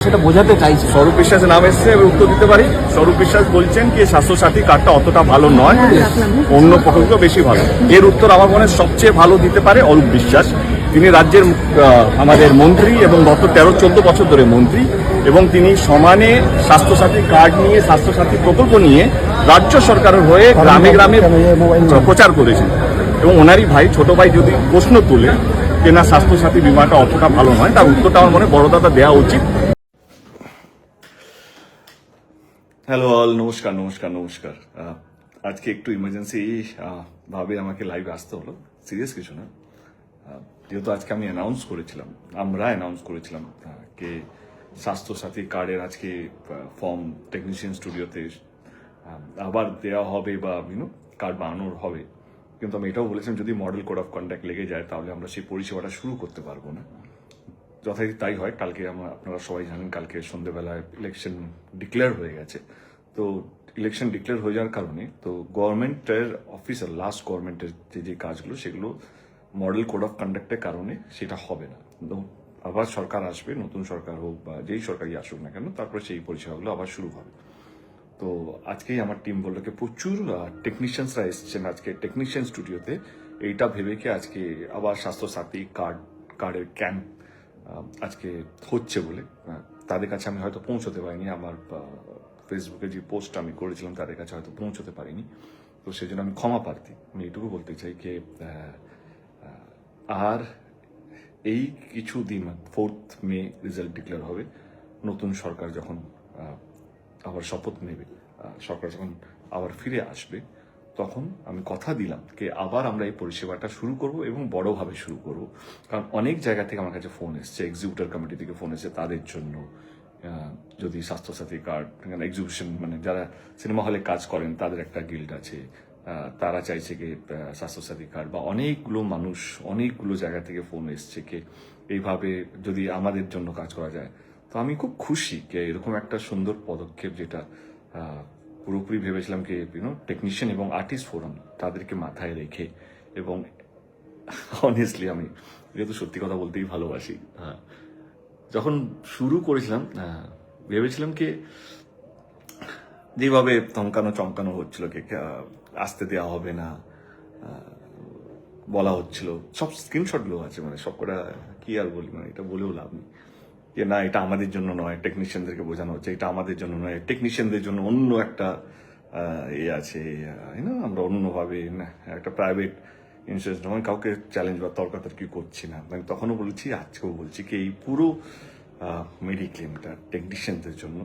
সেটা বোঝাতে চাইছি। স্বরূপ বিশ্বাসের নাম এসছে, আমি উত্তর দিতে পারি। স্বরূপ বিশ্বাস বলছেন কি স্বাস্থ্যসাথী কার্ডটা অতটা ভালো নয়, অন্য প্রকল্প বেশি ভালো। এর উত্তর আমার মনে হয় সবচেয়ে ভালো দিতে পারে অরূপ বিশ্বাস। তিনি রাজ্যের আমাদের মন্ত্রী এবং গত 13-14 বছর ধরে মন্ত্রী, এবং তিনি সমানে স্বাস্থ্যসাথী কার্ড নিয়ে, স্বাস্থ্যসাথী প্রকল্প নিয়ে রাজ্য সরকারের হয়ে গ্রামে গ্রামে প্রচার করেছেন। এবং ওনারই ভাই, ছোট ভাই যদি প্রশ্ন তুলে যে না স্বাস্থ্যসাথী বিমাটা অতটা ভালো নয়, তার উত্তরটা আমার মনে হয় বড়দাদা দেওয়া উচিত। হ্যালো অল, নমস্কার নমস্কার নমস্কার। আজকে একটু ইমার্জেন্সি ভাবে আমাকে লাইভে আসতে হলো, সিরিয়াস কিছু না। যেহেতু আজকে আমরা অ্যানাউন্স করেছিলাম যে স্বাস্থ্যসাথী কার্ডের আজকে ফর্ম টেকনিশিয়ান স্টুডিওতে আবার দেওয়া হবে বা কার্ড বানানোর হবে, কিন্তু আমি এটাও বলেছিলাম যদি মডেল কোড অফ কন্ডাক্ট লেগে যায় তাহলে আমরা সেই পরিষেবাটা শুরু করতে পারবো না। যথারীতি তাই হয়। কালকে আপনারা সবাই জানেন, কালকে সন্ধ্যেবেলায় ইলেকশন ডিক্লেয়ার হয়ে গেছে। তো ইলেকশন ডিক্লেয়ার হয়ে যাওয়ার কারণে তো গভর্নমেন্টের অফিসার, লাস্ট গভর্নমেন্টের যে কাজগুলো সেগুলো মডেল কোড অফ কন্ডাক্টের কারণে সেটা হবে না। আবার সরকার আসবে, নতুন সরকার হোক বা যেই সরকারই আসুক না কেন, তারপরে সেই পরিষেবাগুলো আবার শুরু হবে। তো আজকেই আমার টিম বললো কি প্রচুর টেকনিশিয়ানসরা এসছেন আজকে টেকনিশিয়ান স্টুডিওতে, এইটা ভেবে কি আজকে আবার স্বাস্থ্যসাথী কার্ডের ক্যাম্প আজকে হচ্ছে বলে তাদের কাছে আমি হয়তো পৌঁছতে পারিনি। আমার ফেসবুকে যে পোস্ট আমি করেছিলাম তাদের কাছে হয়তো পৌঁছতে পারিনি, তো সেই জন্য আমি ক্ষমা প্রার্থী। আমি এটুকু বলতে চাই যে আর এই কিছুদিন 4 মে রেজাল্ট ডিক্লেয়ার হবে, নতুন সরকার যখন আবার শপথ নেবে, সরকার যখন আবার ফিরে আসবে, তখন আমি কথা দিলাম যে আবার আমরা এই পরিষেবাটা শুরু করব এবং বড়ভাবে শুরু করব। কারণ অনেক জায়গা থেকে আমার কাছে ফোন এসছে, এক্সিকিউটিভ কমিটি থেকে ফোন এসছে তাদের জন্য, যদি স্বাস্থ্যসাথী কার্ড এক্সিবিশন, মানে যারা সিনেমা হলে কাজ করেন তাদের একটা গিল্ড আছে, তারা চাইছে কি স্বাস্থ্যসাথী কার্ড, বা অনেকগুলো মানুষ অনেকগুলো জায়গা থেকে ফোন এসছে কি এইভাবে যদি আমাদের জন্য কাজ করা যায়। তো আমি খুব খুশি যে এরকম একটা সুন্দর পদক্ষেপ, যেটা পুরোপুরি ভেবেছিলাম কি টেকনিশিয়ান এবং আর্টিস্ট ফোরাম তাদেরকে মাথায় রেখে, এবং অনেস্টলি আমি যেহেতু সত্যি কথা বলতেই ভালোবাসি, যখন শুরু করেছিলাম ভেবেছিলাম কি যেভাবে ধমকানো চমকানো হচ্ছিল কি আসতে দেওয়া হবে না বলা হচ্ছিল, সব স্ক্রিনশটগুলো আছে, মানে সব কটা কি আর বলি, মানে এটা বলেও লাভ নেই যে না এটা আমাদের জন্য নয়, টেকনিশিয়ানদেরকে বোঝানো হচ্ছে এটা আমাদের জন্য নয়, টেকনিশিয়ানদের জন্য অন্য একটা আছে, আমরা অন্যভাবে একটা প্রাইভেট ইন্স্যুরেন্স, আমি কাউকে চ্যালেঞ্জ বা তর্কাতর্কি করছি না। আমি তখনও বলছি, আজকেও বলছি কি এই পুরো মেডিক্লেমটা টেকনিশিয়ানদের জন্য।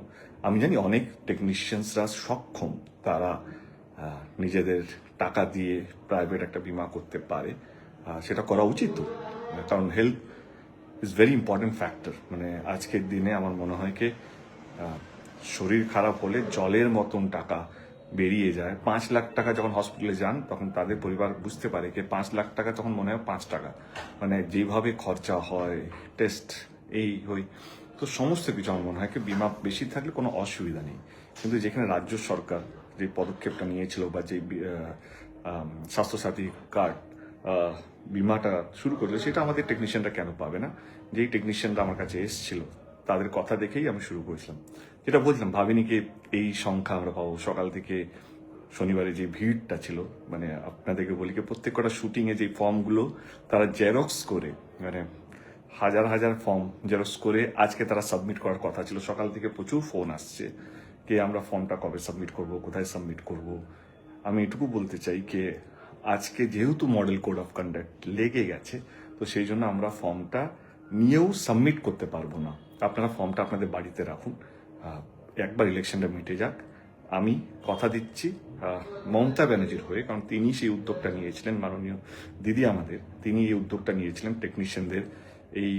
আমি জানি অনেক টেকনিশিয়ানসরা সক্ষম, তারা নিজেদের টাকা দিয়ে প্রাইভেট একটা বিমা করতে পারে, সেটা করা উচিত। কারণ health is very important factor. মানে আজকের দিনে আমার মনে হয় কি শরীর খারাপ হলে জলের মতন টাকা বেরিয়ে যায়। 5 লাখ টাকা যখন হসপিটালে যান তখন তাদের পরিবার বুঝতে পারে যে 5 লাখ টাকা তখন মনে হয় 5 টাকা, মানে যেভাবে খরচা হয়, টেস্ট এই হই, তো সমস্ত কিছু আমার মনে হয় কি বিমা বেশি থাকলে কোনো অসুবিধা নেই। কিন্তু যেখানে রাজ্য সরকার যে পদক্ষেপটা নিয়েছিল বা যে স্বাস্থ্যসাথী কার্ড বিমাটা শুরু করলো, সেটা আমাদের টেকনিশিয়ানরা কেন পাবে না? যেই টেকনিশিয়ানরা আমার কাছে এসেছিল তাদের কথা দেখেই আমি শুরু করেছিলাম, যেটা বলছিলাম ভাবিনি কি এই সংখ্যা আমরা পাবো। সকাল থেকে শনিবারে যে ভিড়টা ছিল, মানে আপনাদেরকে বলি কি প্রত্যেক কটা শুটিংয়ে যে ফর্মগুলো তারা জেরক্স করে, মানে হাজার হাজার ফর্ম জেরক্স করে আজকে তারা সাবমিট করার কথা ছিল। সকাল থেকে প্রচুর ফোন আসছে কে আমরা ফর্মটা কবে সাবমিট করব, কোথায় সাবমিট করব। আমি এটুকু বলতে চাই যে আজকে যেহেতু মডেল কোড অফ কন্ডাক্ট লেগে গেছে, তো সেই জন্য আমরা ফর্মটা নিয়েও সাবমিট করতে পারবো না। আপনারা ফর্মটা আপনাদের বাড়িতে রাখুন, একবার ইলেকশনটা মিটে যাক। আমি কথা দিচ্ছি মমতা ব্যানার্জির হয়ে, কারণ তিনি সেই উদ্যোগটা নিয়েছিলেন, মাননীয় দিদি আমাদের, তিনি এই উদ্যোগটা নিয়েছিলেন টেকনিশিয়ানদের এই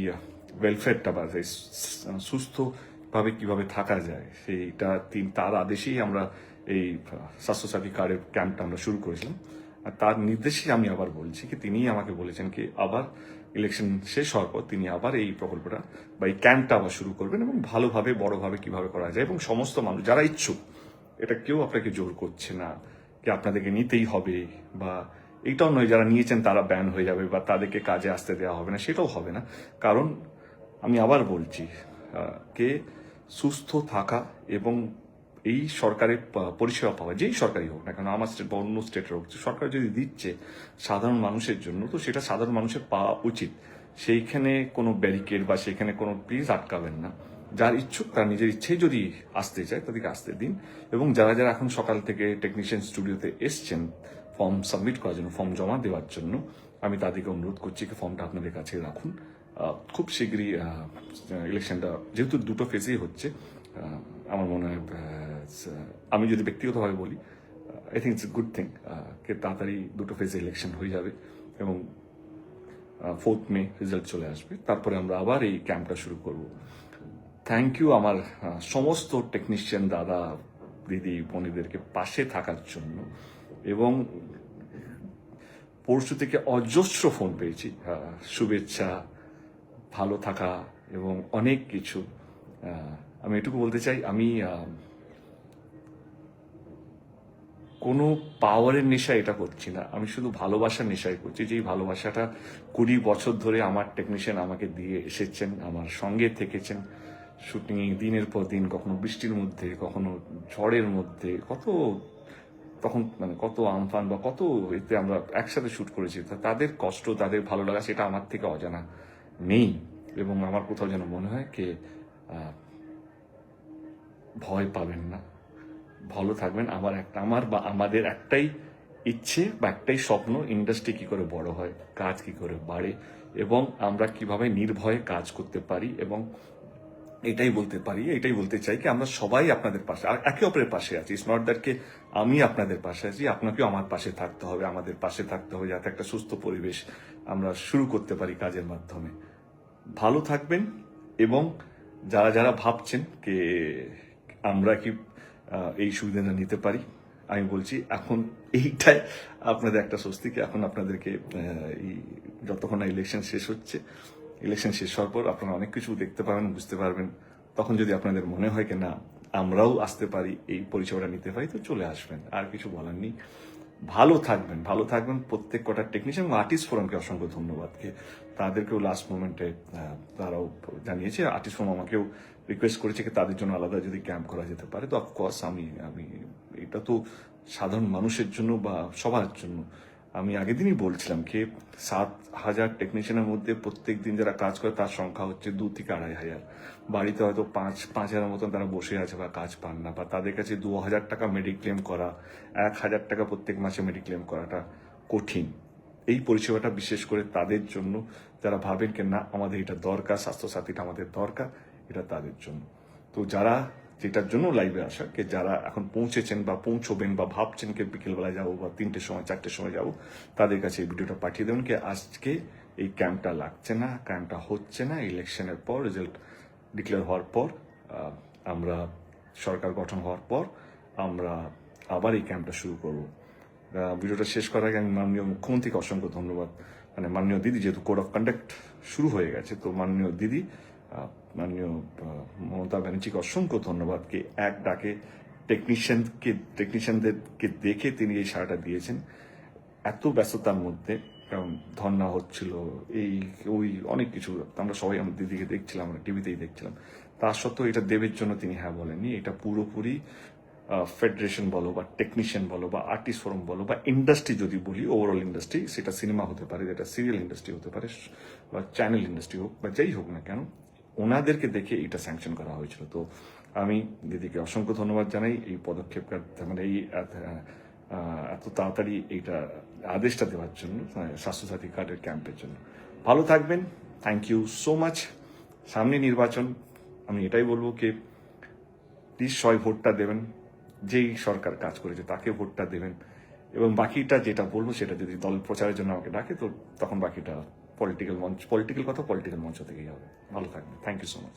ওয়েলফেয়ারটা বা সুস্থভাবে কিভাবে থাকা যায় সেইটা তার আদেশেই আমরা এই স্বাস্থ্যসাথী কার্ডের ক্যাম্পটা আমরা শুরু করেছিলাম। আর তার নির্দেশেই আমি আবার বলছি কি তিনিই আমাকে বলেছেন কি আবার ইলেকশন শেষ হওয়ার পর তিনি আবার এই প্রকল্পটা বা এই ক্যাম্পটা আবার শুরু করবেন, এবং ভালোভাবে বড়ভাবে কিভাবে করা যায়, এবং সমস্ত মানুষ যারা ইচ্ছুক, এটা কেউ আপনাকে জোর করছে না কি আপনাদেরকে নিতেই হবে, বা এইটাও নয় যারা নিয়েছেন তারা ব্যান হয়ে যাবে বা তাদেরকে কাজে আসতে দেওয়া হবে না, সেটাও হবে না। কারণ আমি আবার বলছি কে সুস্থ থাকা এবং এই সরকারের পরিষেবা পাওয়া, যেই সরকারই হোক না কেন, আমার স্টেট বা অন্য স্টেটের হোক, সরকার যদি দিচ্ছে সাধারণ মানুষের জন্য, তো সেটা সাধারণ মানুষের পাওয়া উচিত। সেইখানে কোনো ব্যারিকেড বা সেখানে কোনো প্লিজ আটকাবেন না। যার ইচ্ছুক তার নিজের ইচ্ছেই যদি আসতে চায় তাদেরকে আসতে দিন। এবং যারা যারা এখন সকাল থেকে টেকনিশিয়ান স্টুডিওতে এসছেন ফর্ম সাবমিট করার জন্য, ফর্ম জমা দেওয়ার জন্য, আমি তাদেরকে অনুরোধ করছি কি ফর্মটা আপনাদের কাছে রাখুন। খুব শীঘ্রই ইলেকশনটা যেহেতু দুটো ফেজেই হচ্ছে, আমার মনে হয় আমি যদি ব্যক্তিগতভাবে বলি, I think it's a good thing কে তাড়াতাড়ি দুটো ফেজে ইলেকশন হয়ে যাবে এবং 4 মে রেজাল্ট চলে আসবে। তারপরে আমরা আবার এই ক্যাম্পটা শুরু করব। থ্যাংক ইউ আমার সমস্ত টেকনিশিয়ান দাদা দিদি বোনেদেরকে পাশে থাকার জন্য। এবং পরশু থেকে অজস্র ফোন পেয়েছি, শুভেচ্ছা, ভালো থাকা এবং অনেক কিছু। আমি এটুকু বলতে চাই, আমি কোনো পাওয়ারের নেশা এটা করছি না, আমি শুধু ভালোবাসার নেশাই করছি। যেই ভালোবাসাটা 20 বছর ধরে আমার টেকনিশিয়ান আমাকে দিয়ে এসেছেন, আমার সঙ্গে থেকেছেন শুটিংয়ে দিনের পর দিন, কখনো বৃষ্টির মধ্যে, কখনো ঝড়ের মধ্যে, তখন মানে কত আমফান বা কত এতে আমরা একসাথে শুট করেছি। তাদের কষ্ট, তাদের ভালো লাগা সেটা আমার থেকে অজানা নেই। এবং আমার কোথাও যেন মনে হয় কে ভয় পাবেন না, ভালো থাকবেন। আমার বা আমাদের একটাই ইচ্ছে বা একটাই স্বপ্ন, ইন্ডাস্ট্রি কি করে বড় হয়, কাজ কি করে বাড়ে এবং আমরা কিভাবে নির্ভয়ে কাজ করতে পারি। এবং এটাই বলতে চাই কি আমরা সবাই আপনাদের পাশে, আর একে অপরের পাশে আছি। ইটস নট দ্যাট কে আমি আপনাদের পাশে আছি, আপনাকেও আমার পাশে থাকতে হবে, আমাদের পাশে থাকতে হবে, যাতে একটা সুস্থ পরিবেশ আমরা শুরু করতে পারি কাজের মাধ্যমে। ভালো থাকবেন। এবং যারা যারা ভাবছেন কে আমরা কি এই সুবিধাটা নিতে পারি, আমি বলছি এখন এইটাই আপনাদের একটা স্বস্তি কি এখন আপনাদেরকে এই যতক্ষণ না ইলেকশন শেষ হচ্ছে, ইলেকশন শেষ হওয়ার পর আপনারা অনেক কিছু দেখতে পাবেন, বুঝতে পারবেন। তখন যদি আপনাদের মনে হয় কি না আমরাও আসতে পারি, এই পরিষেবাটা নিতে পারি, তো চলে আসবেন। আর কিছু বলার নেই। ভালো থাকবেন প্রত্যেক কটা টেকনিশিয়ান। আর্টিস্ট ফোরামকে অসংখ্য ধন্যবাদকে, তাদেরকেও লাস্ট মোমেন্টে তারাও জানিয়েছে। আর্টিস্ট ফোরাম আমাকেও রিকোয়েস্ট করেছে কি তাদের জন্য আলাদা যদি ক্যাম্প করা যেতে পারে, তো অফকোর্স আমি এটা তো সাধারণ মানুষের জন্য বা সবার জন্য। আমি আগের দিনই বলছিলাম কি 7,000 টেকনিশিয়ানের মধ্যে প্রত্যেক দিন যারা কাজ করে তার সংখ্যা হচ্ছে 2 থেকে 2,500। বাড়িতে হয়তো 5,000 মতন তারা বসে আছে বা কাজ পান না, বা তাদের কাছে 2,000 টাকা মেডিক্লেম করা, 1,000 টাকা প্রত্যেক মাসে মেডিক্লেম করাটা কঠিন। এই পরিষেবাটা বিশেষ করে তাদের জন্য যারা ভাবেন কি না আমাদের এটা দরকার, স্বাস্থ্যসাথীটা আমাদের দরকার, এটা তাদের জন্য। তো যারা যেটার জন্য লাইভে আসা, কে যারা এখন পৌঁছেছেন বা পৌঁছবেন বা ভাবছেন কে বিকেলবেলায় যাবো বা 3টের সময় 4টের সময় যাবো, তাদের কাছে এই ভিডিওটা পাঠিয়ে দেবেন কি আজকে এই ক্যাম্পটা লাগছে না, ক্যাম্পটা হচ্ছে না। ইলেকশনের পর, রেজাল্ট ডিক্লেয়ার হওয়ার পর, আমরা সরকার গঠন হওয়ার পর আমরা আবার এই ক্যাম্পটা শুরু করব। ভিডিওটা শেষ করার আগে আমি মাননীয় মুখ্যমন্ত্রীকে অসংখ্য ধন্যবাদ, মানে মাননীয় দিদি, যেহেতু কোড অফ কন্ডাক্ট শুরু হয়ে গেছে, তো মাননীয় দিদি, মাননীয় মমতা ব্যানার্জিকে অসংখ্য ধন্যবাদ কি এক ডাকে টেকনিশিয়ানদেরকে দেখে তিনি এই সাড়াটা দিয়েছেন। এত ব্যস্ততার মধ্যে, কারণ ধর্না হচ্ছিল, এই ওই অনেক কিছু, আমরা সবাই আমার দিদিকে দেখছিলাম, আমরা টিভিতেই দেখছিলাম। তা সত্ত্বেও এটা দেবের জন্য তিনি হ্যাঁ বলেননি। এটা পুরোপুরি ফেডারেশন বলো বা টেকনিশিয়ান বলো বা আর্টিস্ট ফোরাম বলো বা ইন্ডাস্ট্রি যদি বলি, ওভারঅল ইন্ডাস্ট্রি, সেটা সিনেমা হতে পারে, যেটা সিরিয়াল ইন্ডাস্ট্রি হতে পারে বা চ্যানেল ইন্ডাস্ট্রি হোক বা যেই হোক না কেন, ওনাদেরকে দেখে এটা স্যাংশন করা হয়েছিল। তো আমি দিদিকে অসংখ্য ধন্যবাদ জানাই এই পদক্ষেপ, মানে এই এত তাড়াতাড়ি এইটা আদেশটা দেওয়ার জন্য, স্বাস্থ্যসাথী কার্ডের ক্যাম্পের জন্য। ভালো থাকবেন, থ্যাংক ইউ সো মাচ। সামনে নির্বাচন, আমি এটাই বলবো কি প্লিজ সবাই ভোটটা দেবেন, যেই সরকার কাজ করেছে তাকে ভোটটা দেবেন। এবং বাকিটা যেটা বলবো সেটা যদি দল প্রচারের জন্য আমাকে ডাকে, তো তখন বাকিটা পলিটিক্যাল মঞ্চ থেকেই হবে। ভালো থাকবেন, থ্যাংক ইউ সো মাচ।